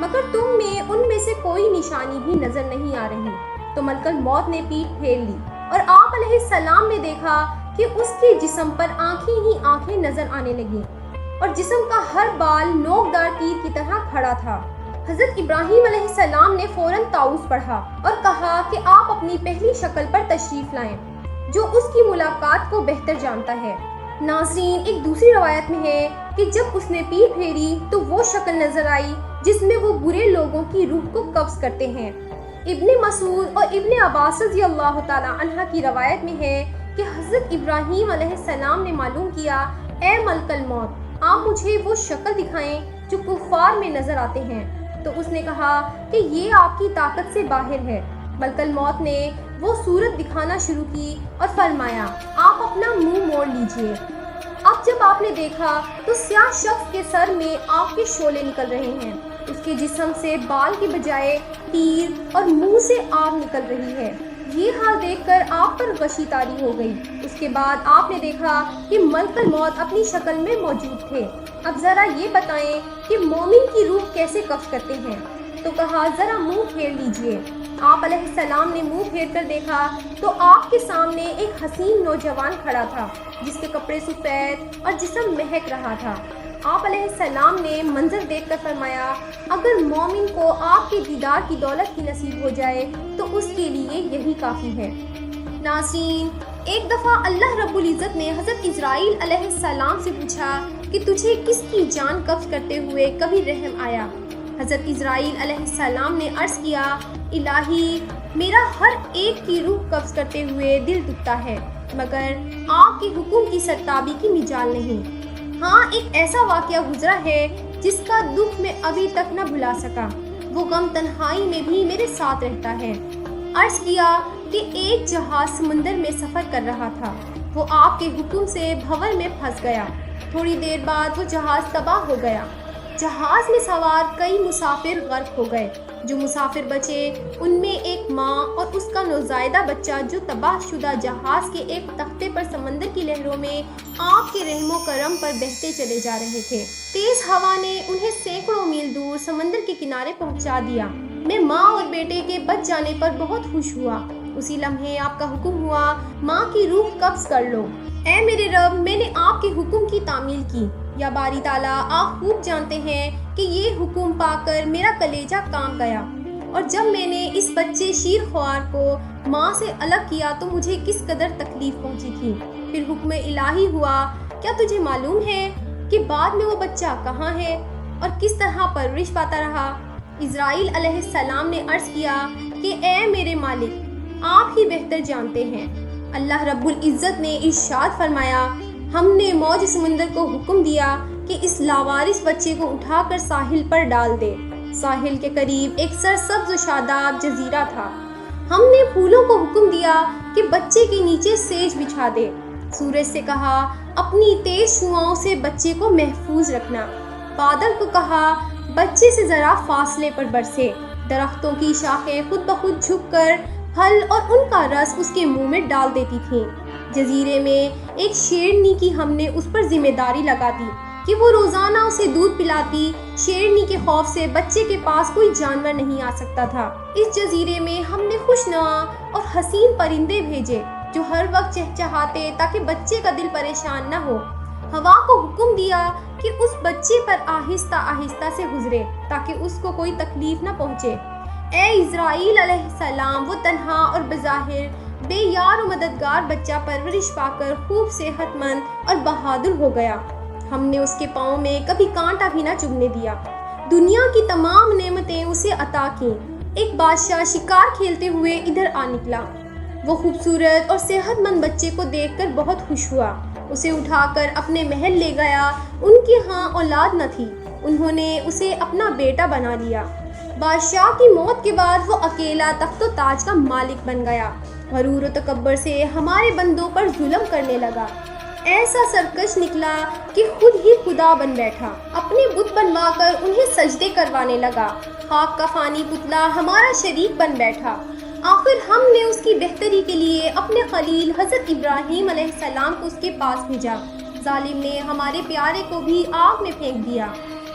مگر تم میں ان میں سے کوئی نشانی بھی نظر نہیں آ رہی۔ تو ملک الموت نے پیٹھ پھیر لی اور آپ علیہ السلام نے دیکھا کہ اس کے جسم پر آنکھیں ہی آنکھیں نظر آنے لگیں اور جسم کا ہر بال نوکدار تیر کی طرح کھڑا تھا۔ حضرت ابراہیم علیہ السلام نے فوراً طاؤس پڑھا اور کہا کہ آپ اپنی پہلی شکل پر تشریف لائیں، جو اس کی ملاقات کو بہتر جانتا ہے۔ ناظرین، ایک دوسری روایت میں ہے کہ جب اس نے پیٹھ پھیری تو وہ شکل نظر آئی جس میں وہ برے لوگوں کی روح کو قبض کرتے ہیں۔ ابن مسعود اور ابن عباس رضی اللہ تعالی عنہ کی روایت میں ہے کہ حضرت ابراہیم علیہ السلام نے معلوم کیا، اے ملک الموت، آپ مجھے وہ شکل دکھائیں جو کفار میں نظر آتے ہیں۔ تو اس نے کہا کہ یہ آپ کی طاقت سے باہر ہے۔ ملک الموت نے وہ صورت دکھانا شروع کی اور فرمایا، آپ اپنا منہ موڑ لیجئے۔ اب جب آپ نے دیکھا تو سیاہ شخص کے سر میں آگ کے شعلے نکل رہے ہیں، اس کے جسم سے بال کے بجائے تیر اور منہ سے آگ نکل رہی ہے۔ یہ حال دیکھ کر آپ پر غشی طاری ہو گئی۔ اس کے بعد آپ نے دیکھا کہ ملک الموت اپنی شکل میں موجود تھے۔ اب ذرا یہ بتائیں کہ مومن کی روح کیسے قبض کرتے ہیں؟ تو کہا، ذرا منہ پھیر لیجئے۔ آپ علیہ السلام نے منہ پھیر کر دیکھا تو آپ کے سامنے ایک حسین نوجوان کھڑا تھا جس کے کپڑے سفید اور جسم مہک رہا تھا۔ آپ علیہ السلام نے منظر دیکھ کر فرمایا، اگر مومن کو آپ کے دیدار کی دولت ہی نصیب ہو جائے تو اس کے لیے یہی کافی ہے۔ ناظرین، ایک دفعہ اللہ رب العزت نے حضرت اسرائیل علیہ السلام سے پوچھا کہ تجھے کس کی جان قبض کرتے ہوئے کبھی رحم آیا؟ حضرت اسرائیل علیہ السلام نے عرض کیا، الہی، میرا ہر ایک کی روح قبض کرتے ہوئے دل دکھتا ہے، مگر آپ کے حکم کی سرتابی کی مجال نہیں۔ ہاں، ایک ایسا واقعہ گزرا ہے جس کا دکھ میں ابھی تک نہ بھلا سکا، وہ غم تنہائی میں بھی میرے ساتھ رہتا ہے۔ عرض کیا کہ ایک جہاز سمندر میں سفر کر رہا تھا، وہ آپ کے حکم سے بھنور میں پھنس گیا۔ تھوڑی دیر بعد وہ جہاز تباہ ہو گیا۔ جہاز میں سوار کئی مسافر غرق ہو گئے۔ جو مسافر بچے ان میں ایک ماں اور اس کا نوزائیدہ بچہ جو تباہ شدہ جہاز کے ایک تختے پر سمندر کی لہروں میں آپ کے رحم و کرم پر بہتے چلے جا رہے تھے۔ تیز ہوا نے انہیں سینکڑوں میل دور سمندر کے کنارے پہنچا دیا۔ میں ماں اور بیٹے کے بچ جانے پر بہت خوش ہوا۔ اسی لمحے آپ کا حکم ہوا، ماں کی روح قبض کر لو۔ اے میرے رب، میں نے آپ کے حکم کی تعمیل کی۔ یا باری تعالیٰ، آپ خوب جانتے ہیں کہ یہ حکم پا کر میرا کلیجہ کانپ گیا، اور جب میں نے اس بچے شیر خوار کو ماں سے الگ کیا تو مجھے کس قدر تکلیف پہنچی تھی۔ پھر حکم الہی ہوا، کیا تجھے معلوم ہے کہ بعد میں وہ بچہ کہاں ہے اور کس طرح پرورش پاتا رہا؟ اسرائیل علیہ السلام نے عرض کیا کہ اے میرے مالک، آپ ہی بہتر جانتے ہیں۔ اللہ رب العزت نے ارشاد فرمایا، ہم نے موج سمندر کو حکم دیا کہ اس لاوارث بچے کو اٹھا کر ساحل پر ڈال دے۔ ساحل کے قریب ایک سرسبز و شاداب جزیرہ تھا۔ ہم نے پھولوں کو حکم دیا کہ بچے کے نیچے سیج بچھا دے۔ سورج سے کہا، اپنی تیز شعاؤں سے بچے کو محفوظ رکھنا۔ بادل کو کہا، بچے سے ذرا فاصلے پر برسے۔ درختوں کی شاخیں خود بخود جھک کر پھل اور ان کا رس اس کے منہ میں ڈال دیتی تھیں۔ جزیرے میں ایک شیرنی کی ہم نے اس پر ذمہ داری لگا دی کہ وہ روزانہ اسے دودھ پلاتی۔ شیرنی کے خوف سے بچے کے پاس کوئی جانور نہیں آ سکتا تھا۔ اس جزیرے میں ہم نے خوشنما اور حسین پرندے بھیجے جو ہر وقت چہچہاتے تاکہ بچے کا دل پریشان نہ ہو۔ ہوا کو حکم دیا کہ اس بچے پر آہستہ آہستہ سے گزرے تاکہ اس کو کوئی تکلیف نہ پہنچے۔ اے اسرائیل علیہ السلام، وہ تنہا اور بظاہر بے یار و مددگار بچہ پرورش پا کر خوب صحت مند اور بہادر ہو گیا۔ ہم نے اس کے پاؤں میں کبھی کانٹا بھی نہ چبھنے دیا۔ دنیا کی تمام نعمتیں اسے عطا کیں۔ ایک بادشاہ شکار کھیلتے ہوئے ادھر آ نکلا۔ وہ خوبصورت اور صحت مند بچے کو دیکھ کر بہت خوش ہوا۔ اسے اٹھا کر اپنے محل لے گیا۔ ان کے ہاں اولاد نہ تھی، انہوں نے اسے اپنا بیٹا بنا لیا۔ بادشاہ کی موت کے بعد وہ اکیلا تخت و تاج کا مالک بن گیا۔ غرور و تکبر سے ہمارے بندوں پر ظلم کرنے لگا۔ ایسا سرکش نکلا کہ خود ہی خدا بن بیٹھا۔ اپنے بت بنوا کر انہیں سجدے کروانے لگا۔ خاک کا فانی پتلا ہمارا شریک بن بیٹھا۔ آخر ہم نے اس کی بہتری کے لیے اپنے خلیل حضرت ابراہیم علیہ السلام کو اس کے پاس بھیجا۔ ظالم نے ہمارے پیارے کو بھی آگ میں پھینک دیا۔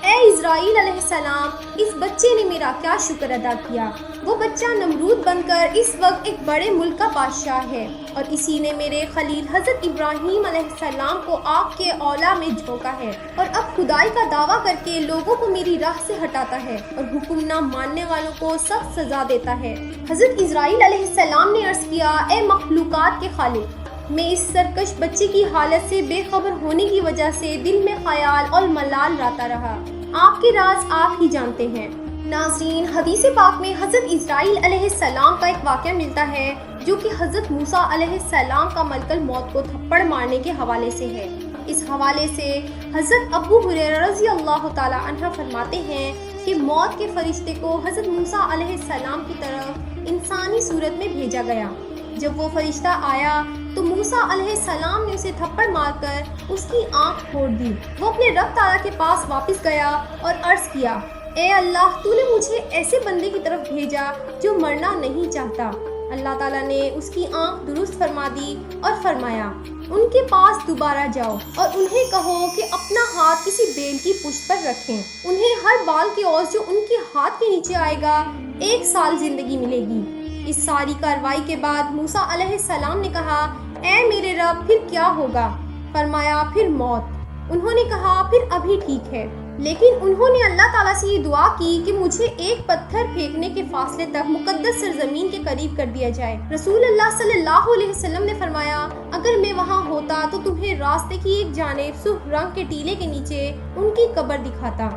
اے اسرائیل علیہ السلام، اس بچے نے میرا کیا شکر ادا کیا۔ وہ بچہ نمرود بن کر اس وقت ایک بڑے ملک کا بادشاہ ہے، اور اسی نے میرے خلیل حضرت ابراہیم علیہ السلام کو آگ کے اولا میں جھونکا ہے، اور اب خدائی کا دعویٰ کر کے لوگوں کو میری راہ سے ہٹاتا ہے، اور حکم نہ ماننے والوں کو سخت سزا دیتا ہے۔ حضرت اسرائیل علیہ السلام نے عرض کیا، اے مخلوقات کے خالق، میں اس سرکش بچے کی حالت سے بے خبر ہونے کی وجہ سے دل میں خیال اور ملال لاتا رہا۔ آپ کے راز آپ ہی جانتے ہیں۔ ناظرین، حدیث پاک میں حضرت اسرائیل علیہ السلام کا ایک واقعہ ملتا ہے جو کہ حضرت موسیٰ علیہ السلام کا ملک الموت کو تھپڑ مارنے کے حوالے سے ہے۔ اس حوالے سے حضرت ابو ہریرہ رضی اللہ تعالی عنہ فرماتے ہیں کہ موت کے فرشتے کو حضرت موسیٰ علیہ السلام کی طرف انسانی صورت میں بھیجا گیا۔ جب وہ فرشتہ آیا تو موسیٰ علیہ السلام نے اسے تھپڑ مار کر اس کی آنکھ پھوڑ دی۔ وہ اپنے رب تعالیٰ کے پاس واپس گیا اور عرض کیا، اے اللہ، تو نے مجھے ایسے بندے کی طرف بھیجا جو مرنا نہیں چاہتا۔ اللہ تعالیٰ نے اس کی آنکھ درست فرما دی اور فرمایا، ان کے پاس دوبارہ جاؤ اور انہیں کہو کہ اپنا ہاتھ کسی بیل کی پشت پر رکھیں۔ انہیں ہر بال کے عوض جو ان کے ہاتھ کے نیچے آئے گا 1 سال زندگی ملے گی۔ اس ساری کارروائی کے بعد موسیٰ علیہ السلام نے کہا، اے میرے رب، پھر کیا ہوگا؟ فرمایا، پھر موت۔ انہوں نے کہا، پھر ابھی ٹھیک ہے، لیکن انہوں نے اللہ تعالیٰ سے یہ دعا کی کہ مجھے ایک پتھر پھینکنے کے فاصلے تک مقدس سرزمین کے قریب کر دیا جائے۔ رسول اللہ صلی اللہ علیہ وسلم نے فرمایا، اگر میں وہاں ہوتا تو تمہیں راستے کی ایک جانب سرخ رنگ کے ٹیلے کے نیچے ان کی قبر دکھاتا۔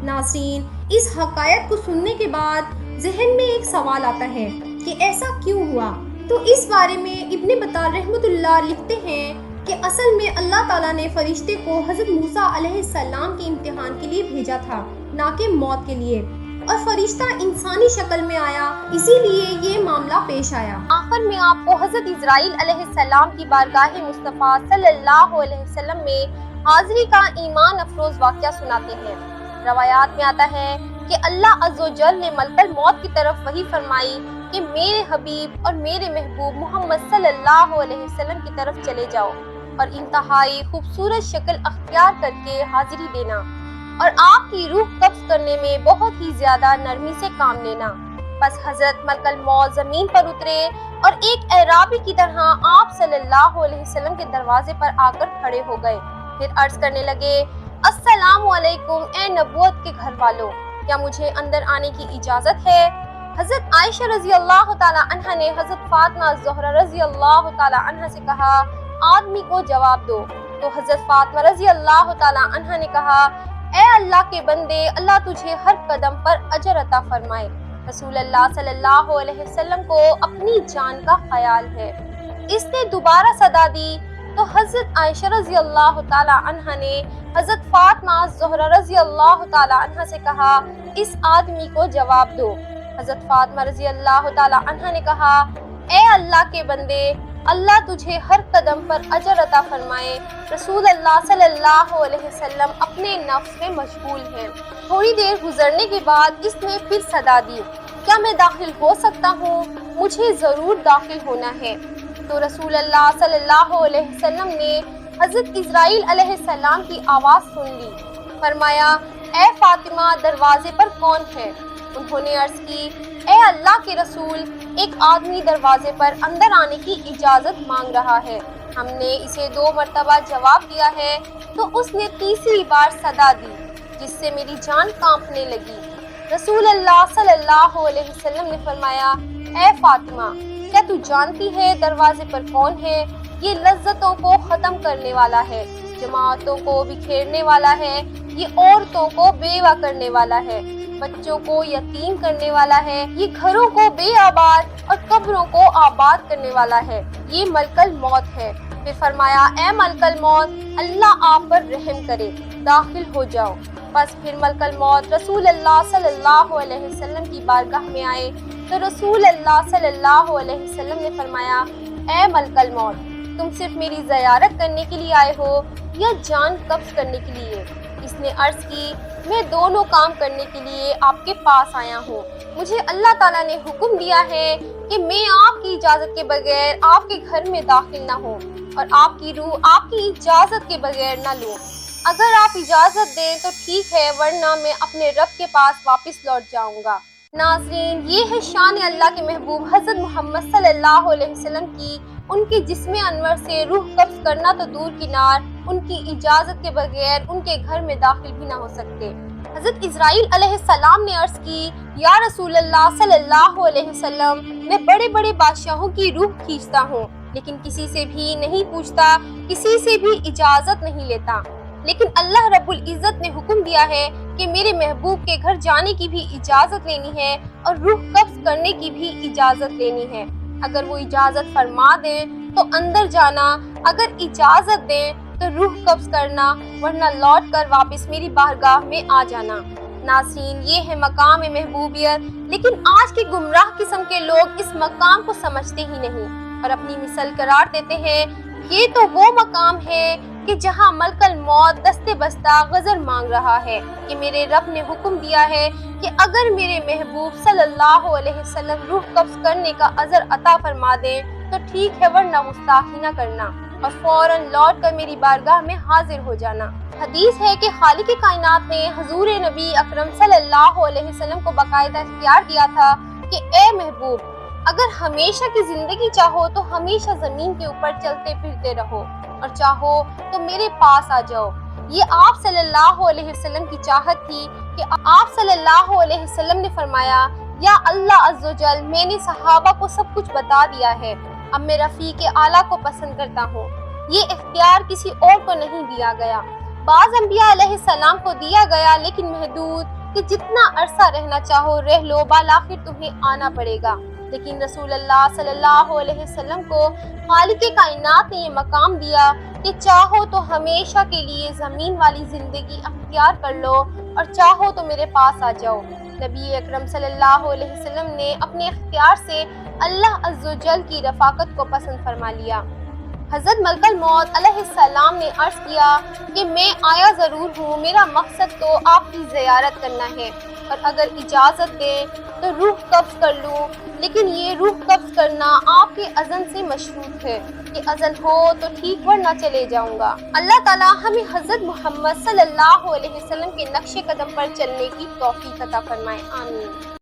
ناظرین، اس حقائق کو سننے کے بعد ذہن میں ایک سوال آتا ہے کہ ایسا کیوں ہوا؟ تو اس بارے میں ابن بطال رحمۃ اللہ لکھتے ہیں کہ اصل میں اللہ تعالیٰ نے فرشتے کو حضرت موسیٰ علیہ السلام کے امتحان کے لیے بھیجا تھا، نہ کہ موت کے لیے، اور فرشتہ انسانی شکل میں آیا، اسی لیے یہ معاملہ پیش آیا۔ آخر میں آپ کو حضرت اسرائیل علیہ السلام کی بارگاہ مصطفیٰ صلی اللہ علیہ وسلم میں حاضری کا ایمان افروز واقعہ سناتے ہیں۔ روایات میں آتا ہے کہ اللہ عز و جل نے ملک الموت کی طرف وحی فرمائی کہ میرے حبیب اور میرے محبوب محمد صلی اللہ علیہ وسلم کی طرف چلے جاؤ اور انتہائی خوبصورت شکل اختیار کر کے حاضری دینا، اور آپ کی روح قبض کرنے میں بہت ہی زیادہ نرمی سے کام لینا۔ بس حضرت ملک الموت زمین پر اترے اور ایک اعرابی کی طرح آپ صلی اللہ علیہ وسلم کے دروازے پر آ کر کھڑے ہو گئے۔ پھر عرض کرنے لگے، السلام علیکم اے نبوت کے گھر والوں، کیا مجھے اندر آنے کی اجازت ہے؟ حضرت عائشہ رضی اللہ تعالی عنہ نے حضرت فاطمہ زہرا رضی اللہ تعالی عنہ سے کہا، آدمی کو جواب دو۔ تو حضرت فاطمہ رضی اللہ تعالی عنہ نے کہا، اے اللہ کے بندے، اللہ تجھے ہر قدم پر اجر عطا فرمائے۔ رسول اللہ صلی اللہ علیہ وسلم کو اپنی جان کا خیال ہے۔ اس نے دوبارہ صدا دی تو حضرت عائشہ رضی اللہ تعالی عنہ نے حضرت فاطمہ زہرا رضی اللہ تعالی عنہ سے کہا، اس آدمی کو جواب دو۔ حضرت فاطمہ رضی اللہ تعالی عنہ نے کہا، اے اللہ کے بندے، اللہ تجھے ہر قدم پر اجر عطا فرمائے۔ رسول اللہ صلی اللہ علیہ وسلم اپنے نفس میں مشغول ہیں۔ تھوڑی دیر گزرنے کے بعد اس نے پھر صدا دی، کیا میں داخل ہو سکتا ہوں؟ مجھے ضرور داخل ہونا ہے۔ تو رسول اللہ صلی اللہ علیہ وسلم نے حضرت اسرائیل علیہ السلام کی آواز سن لی۔ فرمایا، اے فاطمہ، دروازے پر کون ہے؟ انہوں نے عرض کی، اے اللہ کے رسول، ایک آدمی دروازے پر اندر آنے کی اجازت مانگ رہا ہے۔ ہم نے اسے 2 مرتبہ جواب دیا ہے تو اس نے تیسری بار صدا دی، جس سے میری جان کانپنے لگی۔ رسول اللہ صلی اللہ علیہ وسلم نے فرمایا، اے فاطمہ، کیا تو جانتی ہے دروازے پر کون ہے؟ یہ لذتوں کو ختم کرنے والا ہے، جماعتوں کو بکھیرنے والا ہے، یہ عورتوں کو بیوہ کرنے والا ہے، بچوں کو یتیم کرنے والا ہے، یہ گھروں کو بے آباد اور قبروں کو آباد کرنے والا ہے، یہ ملک الموت ہے۔ پھر فرمایا، اے ملک الموت، اللہ آپ پر رحم کرے، داخل ہو جاؤ۔ بس پھر ملک الموت رسول اللہ صلی اللہ علیہ وسلم کی بارگاہ میں آئے تو رسول اللہ صلی اللہ علیہ وسلم نے فرمایا، اے ملک الموت، تم صرف میری زیارت کرنے کے لیے آئے ہو یا جان قبض کرنے کے لیے؟ اس نے عرض کی، میں دونوں کام کرنے کے لیے آپ کے پاس آیا ہوں۔ مجھے اللہ تعالیٰ نے حکم دیا ہے کہ میں آپ کی اجازت کے بغیر آپ کے گھر میں داخل نہ ہوں اور آپ کی روح آپ کی اجازت کے بغیر نہ لوں۔ اگر آپ اجازت دیں تو ٹھیک ہے، ورنہ میں اپنے رب کے پاس واپس لوٹ جاؤں گا۔ ناظرین، یہ ہے شان اللہ کے محبوب حضرت محمد صلی اللہ علیہ وسلم کی۔ ان کے جسم انور سے روح قبض کرنا تو دور کنار، ان کی اجازت کے بغیر ان کے گھر میں داخل بھی نہ ہو سکتے۔ حضرت اسرائیل علیہ السلام نے عرض کی، یا رسول اللہ صلی اللہ علیہ وسلم، میں بڑے بڑے بادشاہوں کی روح کھینچتا ہوں، لیکن کسی سے بھی نہیں پوچھتا، کسی سے بھی اجازت نہیں لیتا۔ لیکن اللہ رب العزت نے حکم دیا ہے کہ میرے محبوب کے گھر جانے کی بھی اجازت لینی ہے اور روح قبض کرنے کی بھی اجازت لینی ہے۔ اگر وہ اجازت فرما دیں تو اندر جانا، اگر اجازت دیں تو روح قبض کرنا، ورنہ لوٹ کر واپس میری بارگاہ میں آ جانا۔ ناظرین، یہ ہے مقام محبوبیت، لیکن آج کے گمراہ قسم کے لوگ اس مقام کو سمجھتے ہی نہیں اور اپنی مثال قرار دیتے ہیں۔ یہ تو وہ مقام ہے کہ جہاں ملک الموت دستے بستہ غذر مانگ رہا ہے کہ میرے رب نے حکم دیا ہے کہ اگر میرے محبوب صلی اللہ علیہ وسلم روح قبض کرنے کا عذر عطا فرما دیں تو ٹھیک ہے، ورنہ گستاخی نہ کرنا اور فوراً لوٹ کر میری بارگاہ میں حاضر ہو جانا۔ حدیث ہے کہ خالق کائنات نے حضور نبی اکرم صلی اللہ علیہ وسلم کو باقاعدہ اختیار دیا تھا کہ اے محبوب، اگر ہمیشہ کی زندگی چاہو تو ہمیشہ زمین کے اوپر چلتے پھرتے رہو، اور چاہو تو میرے پاس آ جاؤ۔ یہ آپ صلی اللہ علیہ وسلم کی چاہت تھی کہ آپ صلی اللہ علیہ وسلم نے فرمایا، یا اللہ عز و جل، میں نے صحابہ کو سب کچھ بتا دیا ہے، اب میں رفیق اعلیٰ کو پسند کرتا ہوں۔ یہ اختیار کسی اور کو نہیں دیا گیا، بعض انبیاء علیہ السلام کو دیا گیا، لیکن محدود، کہ جتنا عرصہ رہنا چاہو رہ لو، بالآخر تمہیں آنا پڑے گا۔ لیکن رسول اللہ صلی اللہ علیہ وسلم کو خالق کائنات نے یہ مقام دیا کہ چاہو تو ہمیشہ کے لیے زمین والی زندگی اختیار کر لو، اور چاہو تو میرے پاس آ جاؤ۔ نبی اکرم صلی اللہ علیہ وسلم نے اپنے اختیار سے اللہ عز و جل کی رفاقت کو پسند فرما لیا۔ حضرت ملک الموت علیہ السلام نے عرض کیا کہ میں آیا ضرور ہوں، میرا مقصد تو آپ کی زیارت کرنا ہے، اور اگر اجازت دیں تو روح قبض کر لوں، لیکن یہ روح قبض کرنا آپ کے اذن سے مشروط ہے کہ اذن ہو تو ٹھیک، ورنہ چلے جاؤں گا۔ اللہ تعالی ہمیں حضرت محمد صلی اللہ علیہ وسلم کے نقش قدم پر چلنے کی توفیق عطا فرمائے، آمین۔